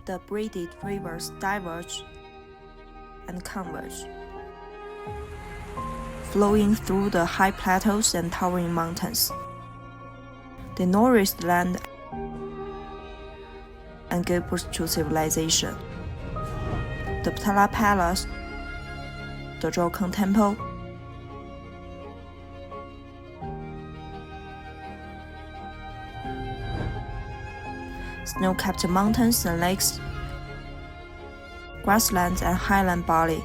the braided rivers diverge and converge, flowing through the high plateaus and towering mountains. They nourish the land and give birth to civilization. The Ptala Palace, the Zhoukeng Temple, snow-capped mountains and lakes, grasslands and highland barley,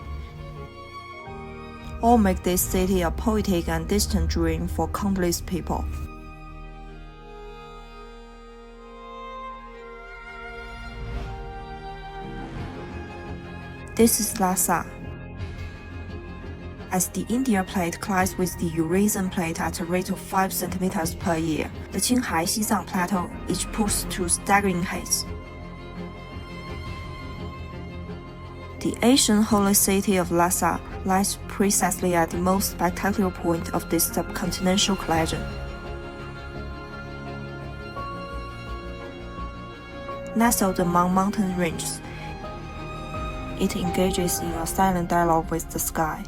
all make this city a poetic and distant dream for countless people. This is Lhasa. As the India plate collides with the Eurasian plate at a rate of 5 centimeters per year, the Qinghai-Xizang Plateau each pushes to staggering heights. The ancient holy city of Lhasa lies precisely at the most spectacular point of this subcontinental collision. Nestled among mountain ranges, it engages in a silent dialogue with the sky.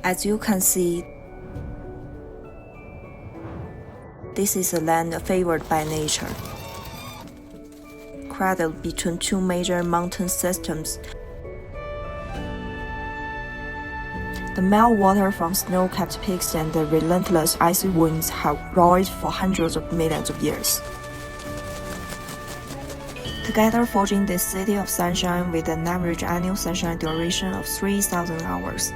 As you can see, this is a land favored by nature. Cradled between two major mountain systems, the meltwater from snow-capped peaks and the relentless icy winds have roared for hundreds of millions of years, together forging this city of sunshine with an average annual sunshine duration of 3,000 hours.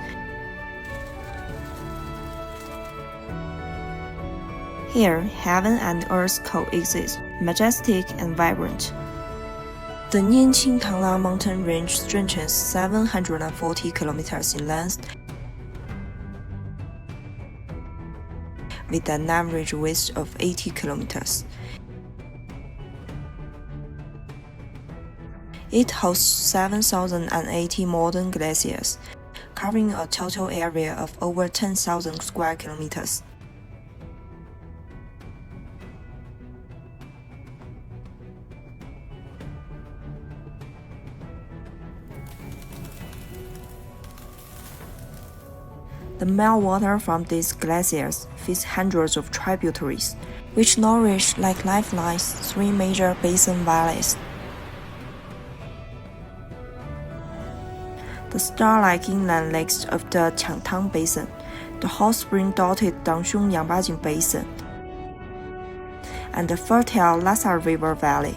Here, heaven and earth coexist, majestic and vibrant. The Nyenchen Tanglha mountain range stretches 740 kilometers in length, with an average width of 80 kilometers. It hosts 7,080 modern glaciers, covering a total area of over 10,000 square kilometers. The meltwater from these glaciers feeds hundreds of tributaries, which nourish like lifelines 3 major basin valleys. The star-like inland lakes of the Qiangtang Basin, the hot spring-dotted Dangxiong Yangbajing Basin, and the fertile Lhasa River Valley.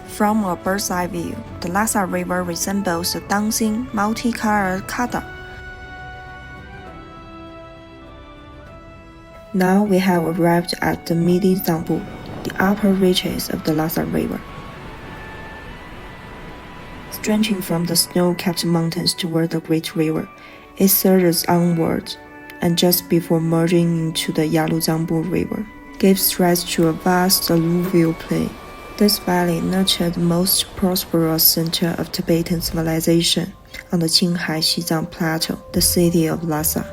From a bird's-eye view, the Lhasa River resembles a dancing, multicolored kata. Now we have arrived at the Midi Zangbu, the upper reaches of the Lhasa River. Stretching from the snow-capped mountains toward the Great River, it surges onward, and just before merging into the Yaluzangbu River, gives stretch to a vast alluvial plain. This valley nurtured the most prosperous center of Tibetan civilization on the Qinghai-Xizang Plateau, the city of Lhasa.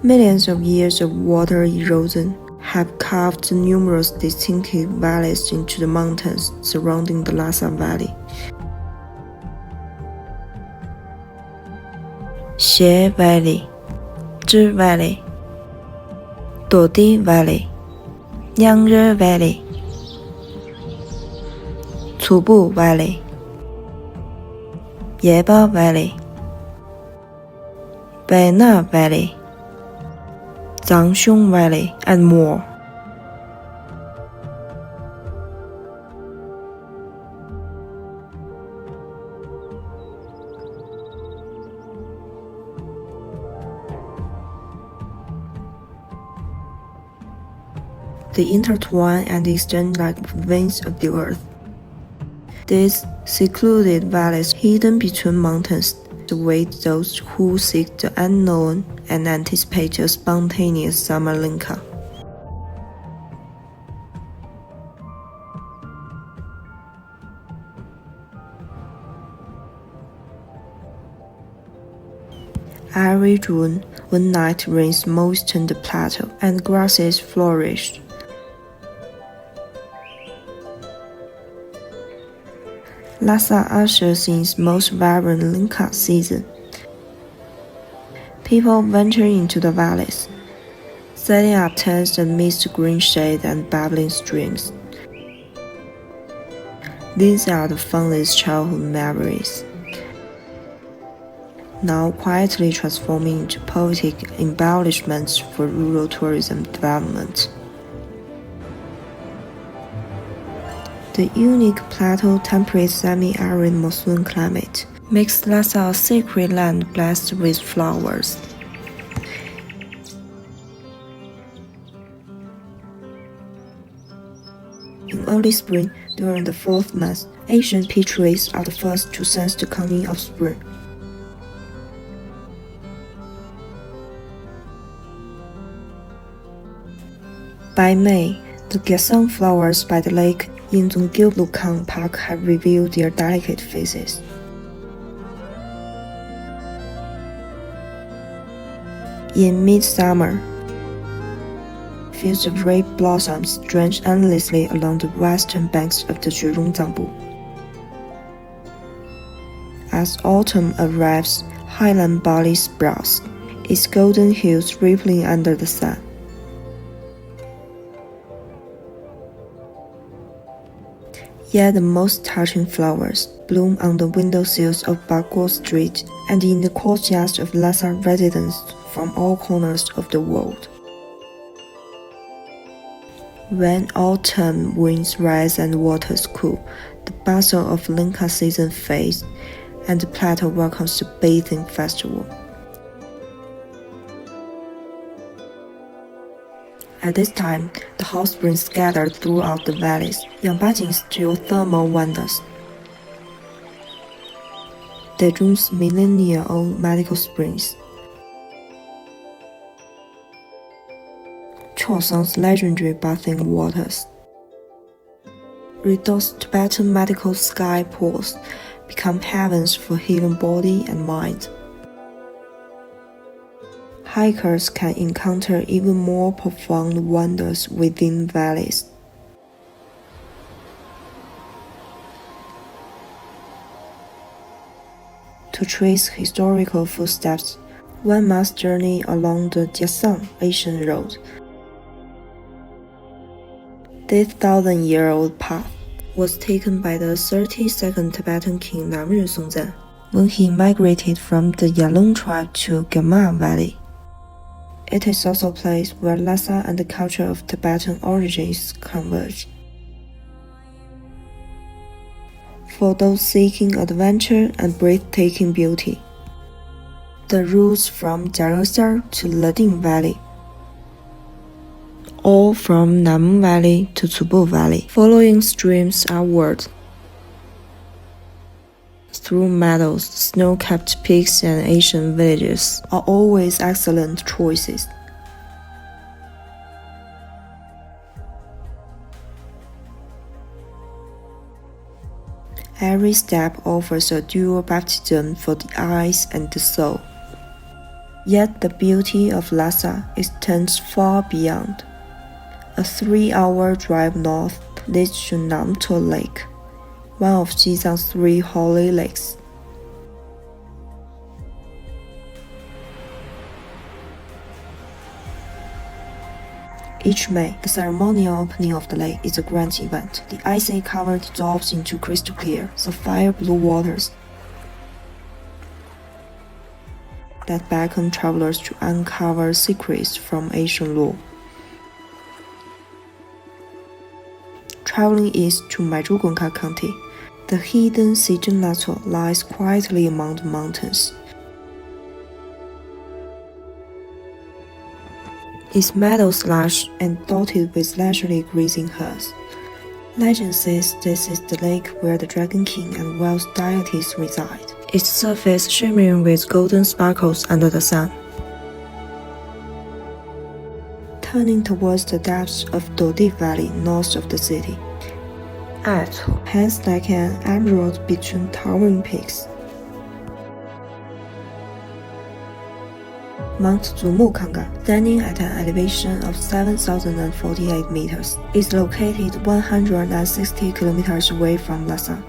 Millions of years of water erosion have carved numerous distinctive valleys into the mountains surrounding the Lhasa Valley. Xie Valley, Zhi Valley, Dodi Valley, Nyangre Valley, Cubu Valley, Yeba Valley, Baina Valley, Zhangxiong Valley, and more. They intertwine and extend like veins of the earth. These secluded valleys hidden between mountains await those who seek the unknown and anticipate a spontaneous summer Lhasa. Every June, one night rains moisten the plateau and grasses flourish. Lhasa ushers in its most vibrant Lhasa season. People venture into the valleys, setting up tents amidst green shade and babbling streams. These are the fondest childhood memories, now quietly transforming into poetic embellishments for rural tourism development. The unique plateau temperate semi-arid monsoon climate makes Lhasa a sacred land blessed with flowers. In early spring, during the 4th month, Asian peach trees are the first to sense the coming of spring. By May, the Xizang flowers by the lake in Zonggyeoblukang Park have revealed their delicate faces. In midsummer, fields of red blossoms stretch endlessly along the western banks of the Zhurongzangbu. As autumn arrives, highland barley sprouts, its golden hues rippling under the sun. Yet the most touching flowers bloom on the windowsills of Baguo Street and in the courtyards of Lhasa residents from all corners of the world. When autumn winds rise and waters cool, the bustle of Lhasa season fades, and the plateau welcomes the bathing festival. At this time, the hot springs scattered throughout the valleys, Yangbajing's geothermal wonders. Dezhong's millennia-old medical springs, Choesong's legendary bathing waters. Rideau's Tibetan medical sky pools become heavens for healing body and mind. Hikers can encounter even more profound wonders within valleys. To trace historical footsteps, one must journey along the Xizang Ancient Road. This 1,000-year-old path was taken by the 32nd Tibetan king Namtso Lake when he migrated from the Yalung tribe to Gamma Valley. It is also a place where Lhasa and the culture of Tibetan origins converge. For those seeking adventure and breathtaking beauty, the routes from Jarosar to Leding Valley, all from Namtso Valley to Cubu Valley, following streams outward through meadows, snow-capped peaks and ancient villages are always excellent choices. Every step offers a dual baptism for the eyes and the soul. Yet the beauty of Lhasa extends far beyond. A 3-hour drive north leads to Namtso Lake, one of Xizang's 3 holy lakes. Each May, the ceremonial opening of the lake is a grand event. The icy cover dissolves into crystal clear, sapphire blue waters that beckon travelers to uncover secrets from ancient lore. Traveling east to Majestic County, the hidden Xizang Plateau lies quietly among the mountains. Its meadows lush and dotted with leisurely grazing herds. Legend says this is the lake where the Dragon King and Whale's deities reside, its surface shimmering with golden sparkles under the sun. Turning towards the depths of Dodi Valley north of the city, hangs like an emerald between towering peaks. Mount Zumukanga, standing at an elevation of 7,048 meters, is located 160 kilometers away from Lhasa.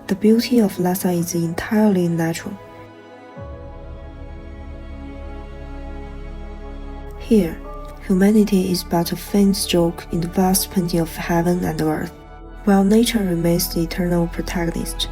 The beauty of Lhasa is entirely natural. Here, humanity is but a faint stroke in the vast painting of heaven and earth, while nature remains the eternal protagonist.